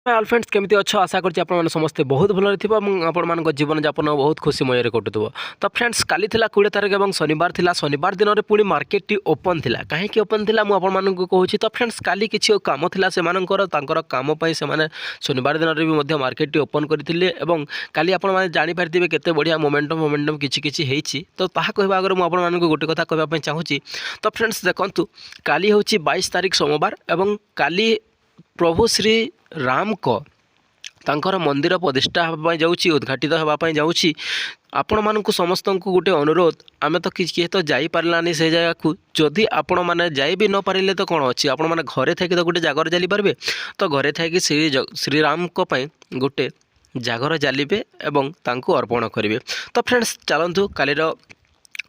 All friends केमती अच्छे आशा करछि आपण माने समस्ते बहुत भल रहिथिबो एवं आपण मानक जीवन यापन बहुत खुशीमय रे कटुथबो। तो फ्रेंड्स काली थिला 20 तारिख एवं शनिवार थिला। शनिवार दिन रे पुणी मार्केट टी ओपन थिला। काहे कि ओपन थिला मु आपण मानक कहूछि। तो फ्रेंड्स काली किछि काम थिला से मानकर तांकर काम पई से माने शनिवार दिन रे भी मध्य मार्केट टी ओपन करथिले एवं काली आपण माने जानि पारथिबे केते बढ़िया मोमेंटम किछि किछि हेछि। तो ताहा कहबा अगर मु आपण मानक गोटे कथा कहबा पई चाहूछि। तो फ्रेंड्स देखंतु काली होछि 22 तारिख सोमवार एवं काली प्रभु श्री राम को तांकर मंदिर प्रतिष्ठा होगा जाऊँगी उद्घाटित होगापाई जाऊँगी। आपण मानक समस्त को गोटे अनुरोध आम तो किए तो जापारानी से जगह को जदि आपण मैंने जाई भी न पारे तो कौन अच्छी आपण मैंने घरे थी तो गोटे जगार जाली पारे तो घरे थी श्रीराम गोटे जगार जालिबे एवं तांको अर्पण करेंगे। तो फ्रेंड्स चलतु कालीर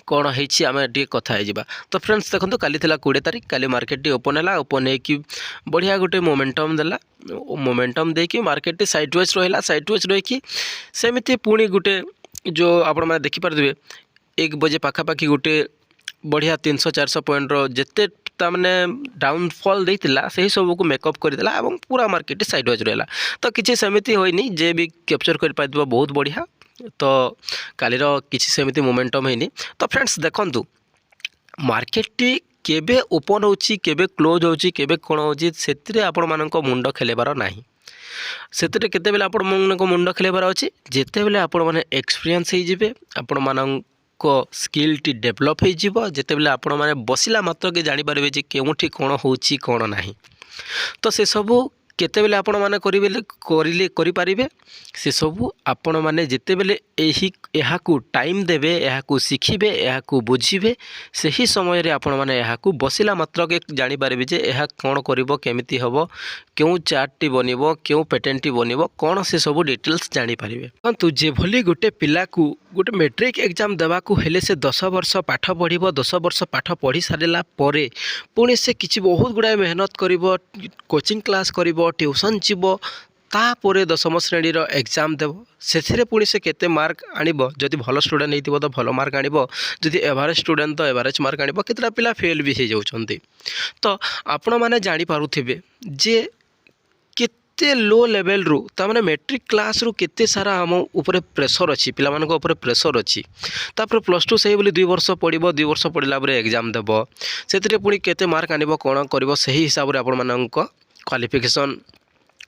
कौन है आम टे कथा है। तो फ्रेंड्स देखो काली 20 तारिख काली मार्केट ओपन है। ओपन हो बढ़िया गोटे मोमेंटम देला। मोमेंटम देकी मार्केट साइड वाइज रहा। साइड वाइज रही सेमती पुणी गोटे जो आपण मैंने देखिपारे 1 बजे पाखापाखि गोटे बढ़िया 300-400 पॉइंट जिते तामने डाउनफॉल देता से सब को मेकअप करदेला और पूरा मार्केट साइड वाइज रहा। तो किसी सेमती होनी जे भी कैप्चर कर पाइबा बहुत बढ़िया। तो कालीर किसी सेमती मोमेंटम है। तो फ्रेंड्स देखंतु मार्केट केबे ओपन होची केबे क्लोज होची केबे कोन होची सेतिरे आपण मानक मुंड खेलेबार नाही। सेतिरे केते बेले आपण मानक मुंड खेलेबार अछि जेते बेले आपण माने एक्सपीरियंस हे जिवे आपण मानक स्किल टी डेवलप हो जिवो जेते बेले आपण माने बसिला मात्र के जानि पारबे जे केउठी कोन होची कोन नाही। तो से सबु केते बेले आपण माने करि पारिबे से सबु आपण माने जेते बेले एही एहाकू टाइम देबे एहाकू शिखिबे एहाकू बुझिबे सही समय रे आपण माने एहाकू बसिला मात्र के जानि पारिबे जे एहा कोन करिवो केमिति हबो क्यों चार्ट टी बनिवो क्यों पैटर्न टी बनिवो कोन से सबु डिटेल्स जानि पारिबे। परंतु जे भली गोटे पिला को गोटे मैट्रिक एग्जाम देवाकू हेले से 10 वर्ष पाठ पढ़िबो 10 वर्ष पाठ पढ़ी सारिला परे पुणी से किछि बहुत गुडा मेहनत करिवो कोचिंग क्लास करिवो ट्यूशन जीवो तापर 10म श्रेणी एग्जाम देव से पुणी से केते मार्क आनिबो। जदि भल स्टूडेंट होइतिबो तो भल मार्क आनिबो जदि एवरेज स्टूडेंट तो एवरेज मार्क आनिबो। केतला पिला फेल भी हो जाउछंती। तो आपण माने जानि पारुथिबे जे केते लो लेवल रु तामाने मैट्रिक क्लास रु केते सारा हम ऊपर प्रेशर अछि पिला मानको ऊपर प्रेशर अछि। तापर +2 सही बोली 2 वर्ष पढ़िबो 2 वर्ष पढ़िला परे एग्जाम देबो सेतिरे पुणी केते मार्क आनिबो कोन करबो सही हिसाब रे आपण मानको क्वालिफिकेशन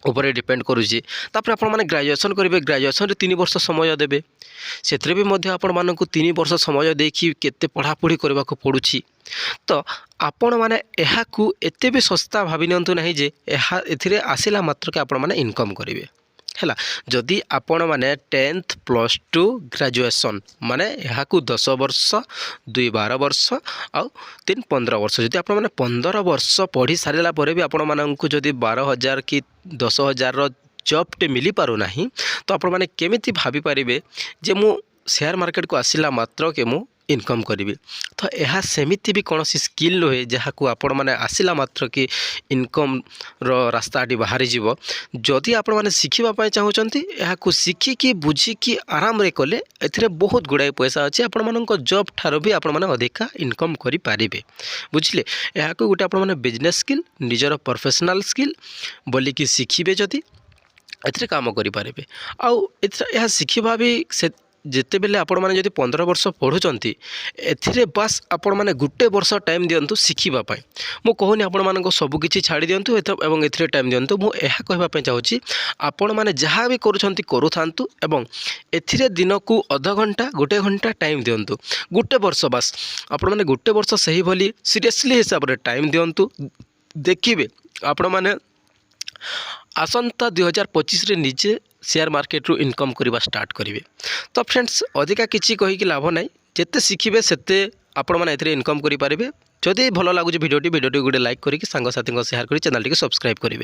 ऊपर डिपेंड करुँची। तापर आपण माने ग्रेजुएशन करेंगे ग्रेजुएशन रे 3 वर्ष समय देबे सेतरे भी मध्य आपण मानक 3 वर्ष समय देखि केते पढ़ापढ़ी करबा को पड़ुची। तो आपण माने एहाकू एते भी सस्ता भाबी नियंतु नाही जे एहा एथिरे आसिला मात्र के आपण माने इनकम करेंगे हैला। जदि आपण माने 10th +2 ग्रेजुएशन माने एहाकू 10 वर्ष 2 12 वर्ष आउ 3 15 वर्ष जदि आपण माने 15 वर्ष पढ़ी सारिला परे भी आपण माननकू जदि 12,000 कि 10,000 रो जॉब टे मिली पारु नाही तो आपण माने केमिति भाबी पारिबे जे मु शेयर मार्केट को आसिला मात्र के मु इनकम करी। तो यह सेमिति भी कौन सी स्किल नुहे जहाँ आपण मैंने आसला मात्र कि इनकम रो रास्ता बाहरी जीव। जदि आपण मैंने शिखापी चाहूँगी यहाँ शिखिकी बुझिकी आराम रे कले ए बहुत गुड़ाए पैसा अच्छे आपण मान जॉब ठार भी आपण मैंने अधिका इनकम करें बुझिले। यहाँ गोटे आपण मैंने बिजनेस स्किल निजर प्रोफेशनल स्किल बोलिकी शिखिबे जदि एथिरे काम करें आउ यह शिखा भी से जिते बेले आपण माने जदि 15 वर्ष पढ़ुचंती एथिरे बस आपण माने गुटे वर्ष टाइम दियंतु शिखिबा पई। मु कहूनी आपण मानको सब किछि छाड़ी दियंतु एवं एथिरे टाइम दियंतु। मु एहा कहबा पई चाहूची आपण माने जहाँ भी करूछंती करूथांतु एवं एथिरे दिन को आधा घंटा गोटे घंटा टाइम दियंतु। गुटे वर्ष बस आपण माने गुटे वर्ष सही भली सीरियसली हिसाब रे टाइम दियंतु। देखिबे आपण माने आसंता 2025 रे निजे शेयर मार्केट रु इनकम करवा स्टार्ट करेंगे। तो फ्रेंड्स अधिका किसी कहीकि लाभ ना जिते शिखिबे सेते आपण माने एथिरे इनकम करि पारिबे। जदि भल लागुची भिडियोटी गोटे लाइक करिकि सांग साथी शेयर करि चैनल टी सब्सक्राइब करेंगे।